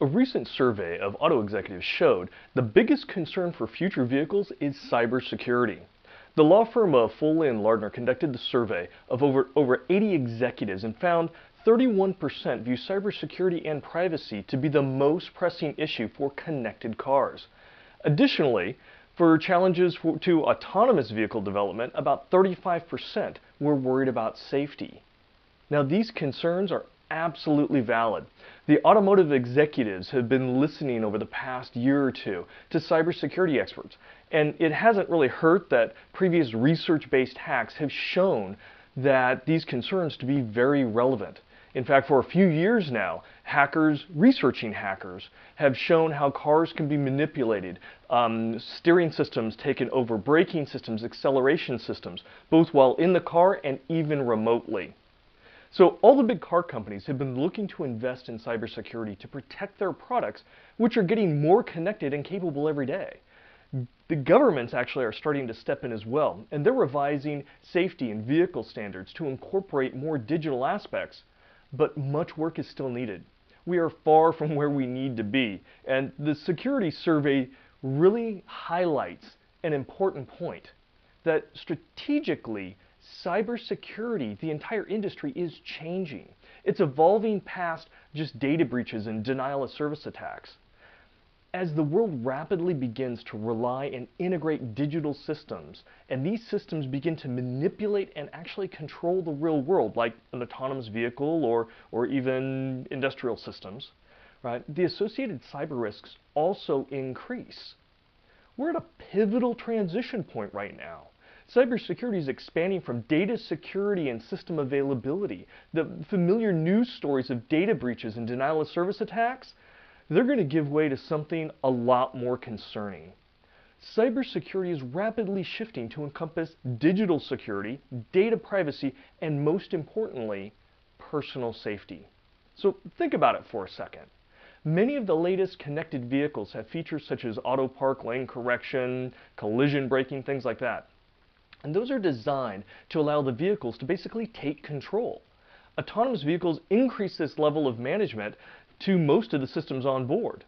A recent survey of auto executives showed the biggest concern for future vehicles is cybersecurity. The law firm of Foley and Lardner conducted the survey of over 80 executives and found 31% view cybersecurity and privacy to be the most pressing issue for connected cars. Additionally, for challenges to autonomous vehicle development, about 35% were worried about safety. Now, these concerns are absolutely valid. The automotive executives have been listening over the past year or two to cybersecurity experts, and it hasn't really hurt that previous research-based hacks have shown that these concerns to be very relevant. In fact, for a few years now, researching hackers, have shown how cars can be manipulated, steering systems taken over, braking systems, acceleration systems, both while in the car and even remotely. So all the big car companies have been looking to invest in cybersecurity to protect their products, which are getting more connected and capable every day. The governments actually are starting to step in as well, and they're revising safety and vehicle standards to incorporate more digital aspects, but much work is still needed. We are far from where we need to be, and the security survey really highlights an important point, that strategically, cybersecurity, the entire industry, is changing. It's evolving past just data breaches and denial of service attacks. As the world rapidly begins to rely and integrate digital systems, and these systems begin to manipulate and actually control the real world, like an autonomous vehicle or even industrial systems, right, the associated cyber risks also increase. We're at a pivotal transition point right now. Cybersecurity is expanding from data security and system availability. The familiar news stories of data breaches and denial of service attacks, they're going to give way to something a lot more concerning. Cybersecurity is rapidly shifting to encompass digital security, data privacy, and most importantly, personal safety. So think about it for a second. Many of the latest connected vehicles have features such as auto park lane correction, collision braking, things like that. And those are designed to allow the vehicles to basically take control. Autonomous vehicles increase this level of management to most of the systems on board.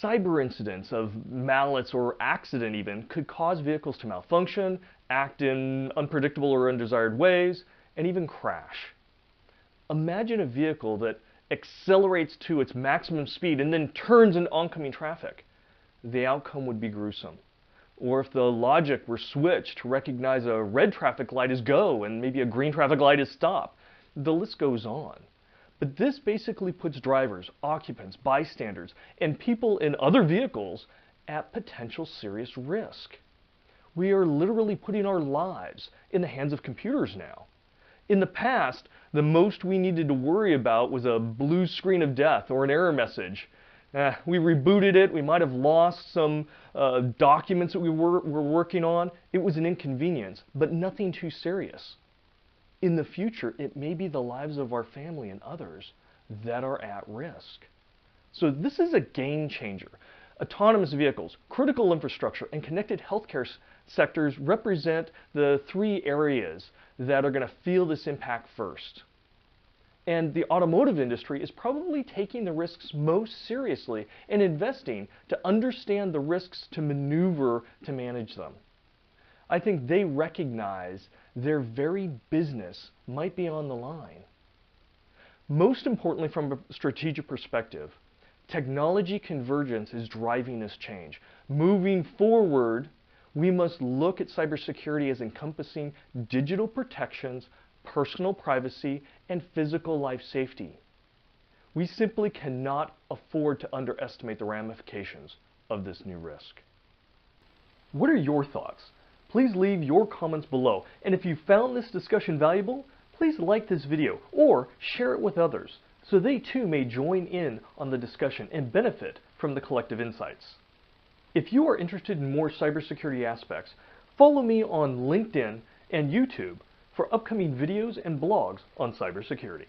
Cyber incidents of malice or accident even could cause vehicles to malfunction, act in unpredictable or undesired ways, and even crash. Imagine a vehicle that accelerates to its maximum speed and then turns into oncoming traffic. The outcome would be gruesome. Or if the logic were switched to recognize a red traffic light as go and maybe a green traffic light as stop. The list goes on. But this basically puts drivers, occupants, bystanders, and people in other vehicles at potential serious risk. We are literally putting our lives in the hands of computers now. In the past, the most we needed to worry about was a blue screen of death or an error message. We rebooted it, we might have lost some documents that we were working on. It was an inconvenience, but nothing too serious. In the future, it may be the lives of our family and others that are at risk. So this is a game changer. Autonomous vehicles, critical infrastructure, and connected healthcare sectors represent the three areas that are going to feel this impact first. And the automotive industry is probably taking the risks most seriously and investing to understand the risks to maneuver to manage them. I think they recognize their very business might be on the line. Most importantly, from a strategic perspective, technology convergence is driving this change. Moving forward, we must look at cybersecurity as encompassing digital protections, personal privacy, and physical life safety. We simply cannot afford to underestimate the ramifications of this new risk. What are your thoughts? Please leave your comments below, and if you found this discussion valuable, please like this video or share it with others so they too may join in on the discussion and benefit from the collective insights. If you are interested in more cybersecurity aspects, follow me on LinkedIn and YouTube for upcoming videos and blogs on cybersecurity.